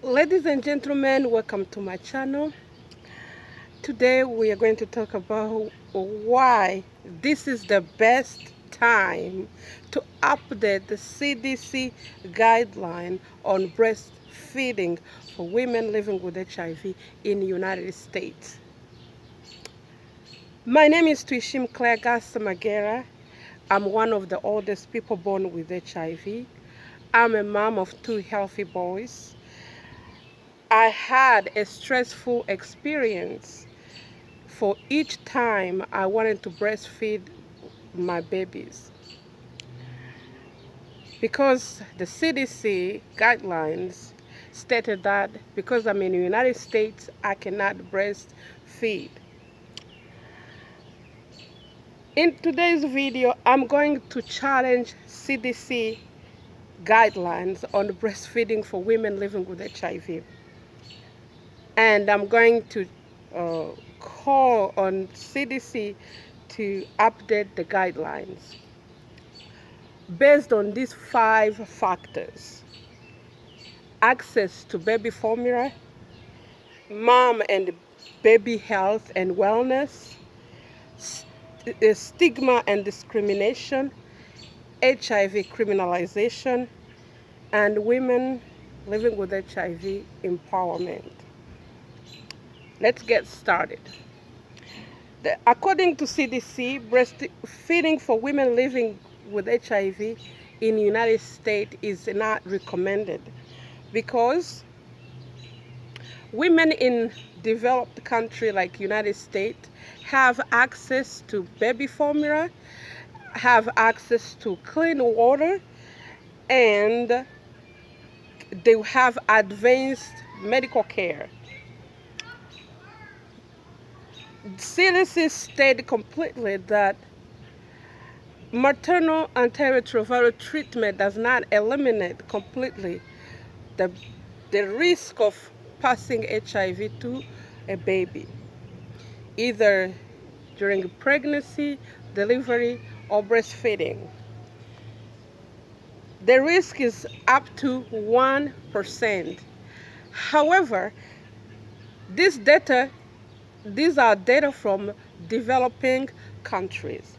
Ladies and gentlemen, welcome to my channel. Today we are going to talk about why this is the best time to update the CDC guideline on breastfeeding for women living with HIV in the United States. My name is Twishim Claire Magera. I'm one of the oldest people born with HIV. I'm a mom of 2 healthy boys. I had a stressful experience for each time I wanted to breastfeed my babies. Because the CDC guidelines stated that because I'm in the United States, I cannot breastfeed. In today's video, I'm going to challenge CDC guidelines on breastfeeding for women living with HIV. And I'm going to call on CDC to update the guidelines based on these 5 factors: access to baby formula, mom and baby health and wellness, stigma and discrimination, HIV criminalization, and women living with HIV empowerment. Let's get started. According to CDC, breastfeeding for women living with HIV in the United States is not recommended because women in developed countries like United States have access to baby formula, have access to clean water, and they have advanced medical care. CDC stated completely that maternal antiretroviral treatment does not eliminate completely the risk of passing HIV to a baby, either during pregnancy, delivery, or breastfeeding. The risk is up to 1%. However, these are data from developing countries.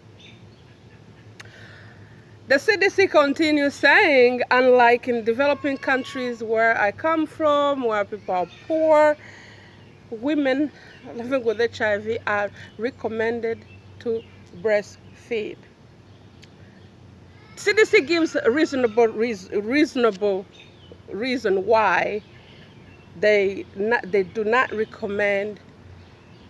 The CDC continues saying, unlike in developing countries where I come from, where people are poor, women living with HIV are recommended to breastfeed. CDC gives a reasonable reason why they do not recommend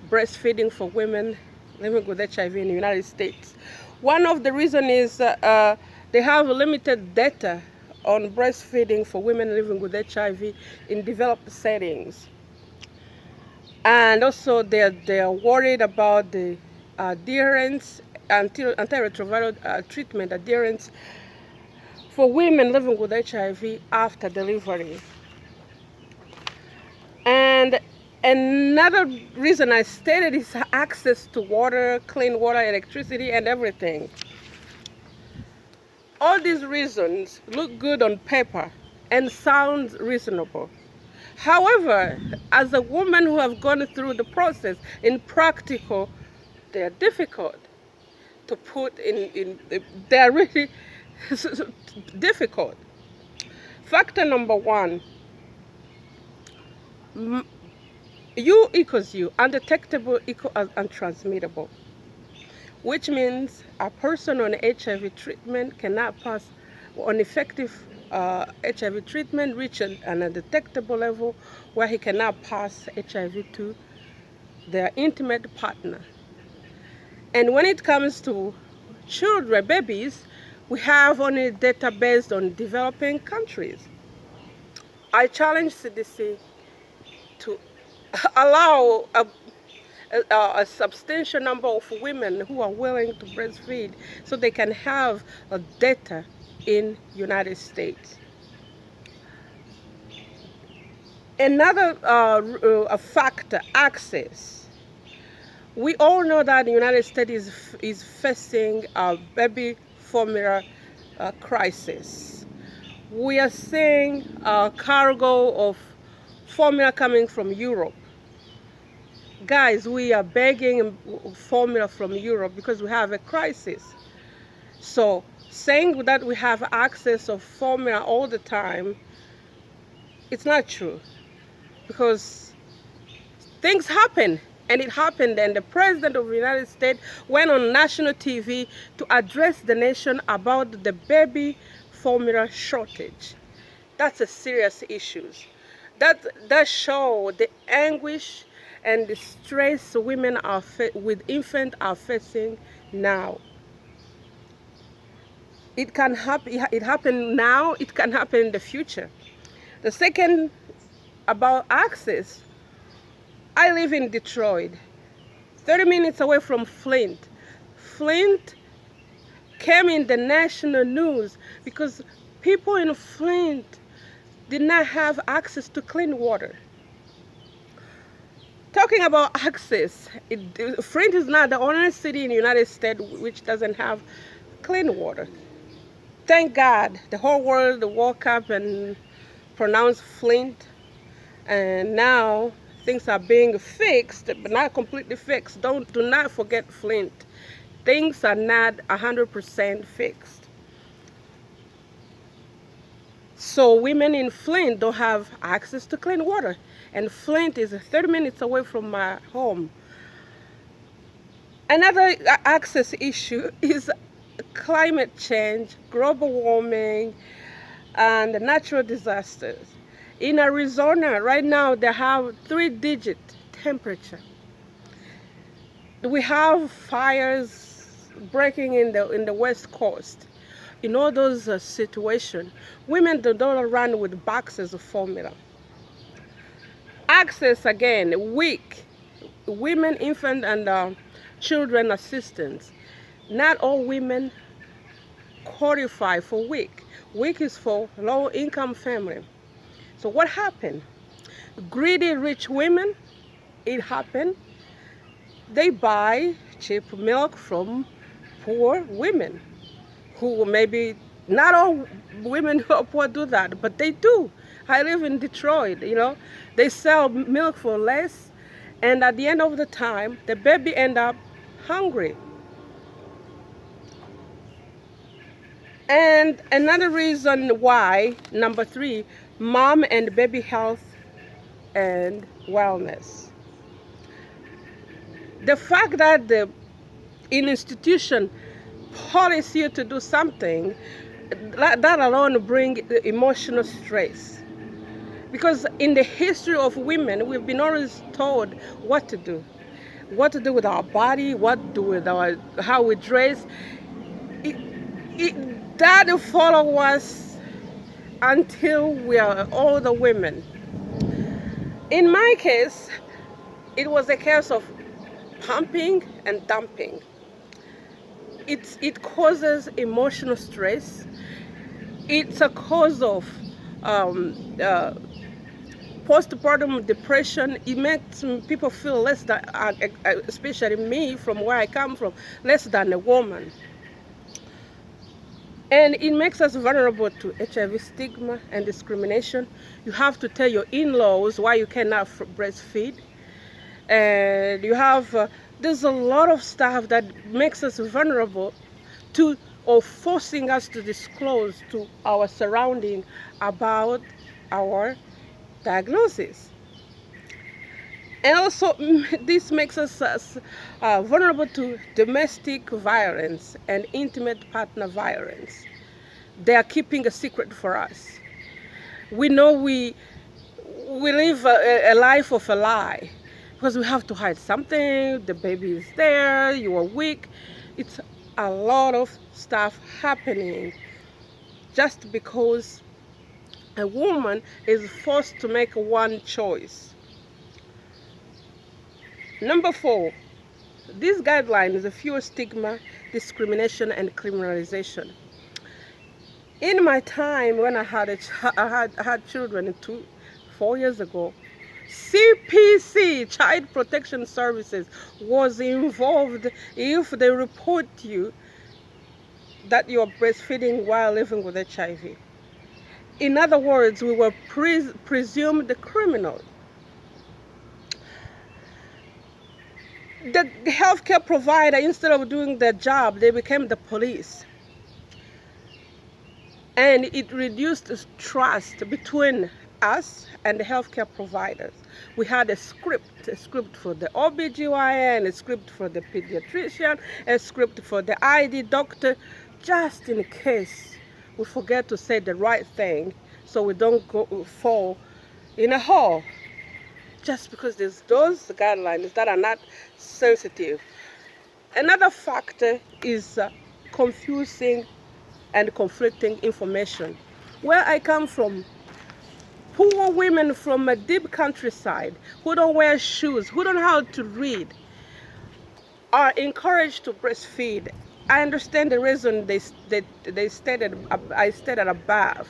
breastfeeding for women living with HIV in the United States. One of the reasons is they have limited data on breastfeeding for women living with HIV in developed settings. And also they are worried about the adherence, antiretroviral treatment adherence for women living with HIV after delivery. And another reason I stated is access to water, clean water, electricity, and everything. All these reasons look good on paper and sound reasonable. However, as a woman who have gone through the process, in practical, they are difficult to put in they are really difficult. Factor number 1, UequalsU, undetectable equal as untransmittable, which means a person on HIV treatment cannot pass on effective HIV treatment, reach an undetectable level where he cannot pass HIV to their intimate partner. And when it comes to children, babies, we have only data based on developing countries. I challenge CDC to allow a substantial number of women who are willing to breastfeed so they can have data in United States. Another factor, access. We all know that the United States is facing a baby formula crisis. We are seeing a cargo of formula coming from Europe. Guys, we are begging formula from Europe because we have a crisis. So saying that we have access of formula all the time, it's not true, because things happen. And it happened, and the President of the United States went on national TV to address the nation about the baby formula shortage. That's a serious issue. That shows the anguish and the stress women with infants are facing now. It can happen. It happened now. It can happen in the future. The second, about access. I live in Detroit, 30 minutes away from Flint. Flint came in the national news because people in Flint did not have access to clean water. Talking about access, Flint is not the only city in the United States which doesn't have clean water. Thank God the whole world woke up and pronounced Flint, and now things are being fixed, but not completely fixed. Do not forget Flint. Things are not 100% fixed. So women in Flint don't have access to clean water. And Flint is 30 minutes away from my home. Another access issue is climate change, global warming, and natural disasters. In Arizona, right now, they have 3-digit temperature. We have fires breaking in the West Coast. In all those situations, women don't run with boxes of formula. Access, again, weak. Women, infant, and children assistance. Not all women qualify for WIC. WIC is for low-income family. So what happened? Greedy rich women, it happened, they buy cheap milk from poor women, who maybe, not all women who are poor do that, but they do. I live in Detroit, they sell milk for less, and at the end of the time, the baby end up hungry. And another reason why, number 3, mom and baby health and wellness. The fact that the institution policy you to do something, that alone brings emotional stress. Because in the history of women, we've been always told what to do with our body, what to do with how we dress. That follow us until we are older women. In my case, it was a case of pumping and dumping. It causes emotional stress. It's a cause of postpartum depression. It makes people feel less than, especially me, from where I come from, less than a woman. And it makes us vulnerable to HIV stigma and discrimination. You have to tell your in-laws why you cannot breastfeed. And you have, there's a lot of stuff that makes us vulnerable to, or forcing us to disclose to our surrounding about our diagnosis. And also, this makes us vulnerable to domestic violence and intimate partner violence. They are keeping a secret for us. We know we live a life of a lie because we have to hide something. The baby is there, you are weak. It's a lot of stuff happening just because a woman is forced to make one choice. Number 4, this guideline is a fewer stigma, discrimination, and criminalization. In my time when I had children 4 years ago, CPC, Child Protection Services, was involved if they report you that you are breastfeeding while living with HIV. In other words, we were presumed the criminal. The healthcare provider, instead of doing their job, they became the police. And it reduced trust between us and the healthcare providers. We had a script for the OBGYN, a script for the pediatrician, a script for the ID doctor, just in case we forget to say the right thing so we don't fall in a hole. Just because there's those guidelines that are not sensitive. Another factor is confusing and conflicting information. Where I come from, poor women from a deep countryside who don't wear shoes, who don't know how to read, are encouraged to breastfeed. I understand the reason I stated above.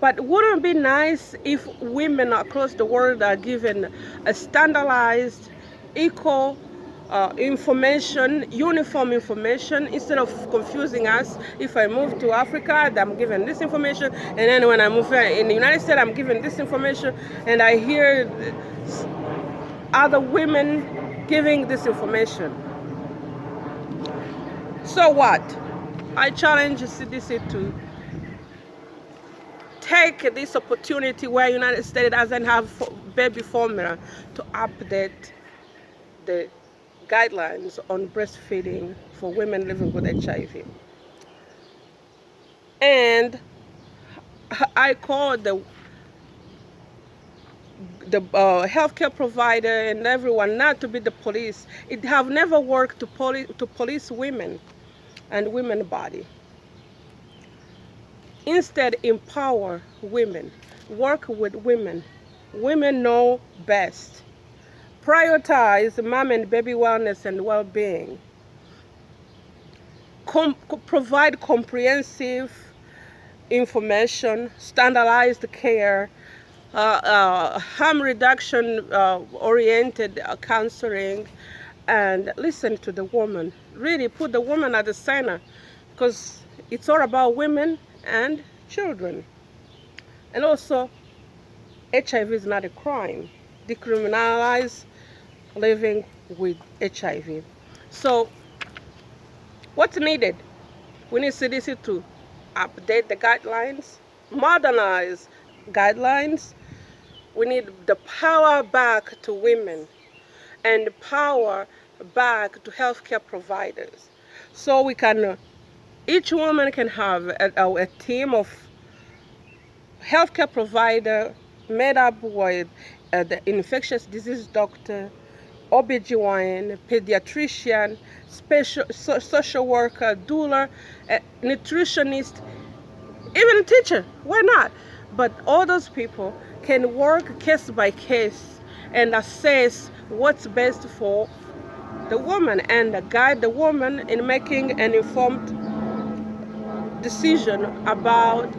But wouldn't it be nice if women across the world are given a standardized, equal information, uniform information, instead of confusing us? If I move to Africa, I'm given this information, and then when I move in the United States, I'm given this information, and I hear other women giving this information. So what? I challenge the CDC to take this opportunity where the United States doesn't have baby formula to update the guidelines on breastfeeding for women living with HIV. And I call the healthcare provider and everyone not to be the police. It have never worked to police women and women's body. Instead, empower women, work with women. Women know best. Prioritize mom and baby wellness and well-being. Provide comprehensive information, standardized care, harm reduction oriented counseling, and listen to the woman. Really put the woman at the center, because it's all about women and children. And also, HIV is not a crime. Decriminalize living with HIV. So what's needed? We need CDC to update the guidelines, modernize guidelines. We need the power back to women and power back to healthcare providers, so we can each woman can have a team of healthcare provider made up with the infectious disease doctor, OBGYN, pediatrician, social worker, doula, nutritionist, even teacher. Why not? But all those people can work case by case and assess what's best for the woman and guide the woman in making an informed decision about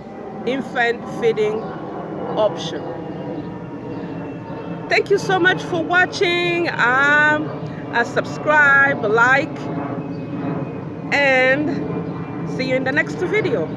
infant feeding option. Thank you so much for watching. Subscribe, like, and see you in the next video.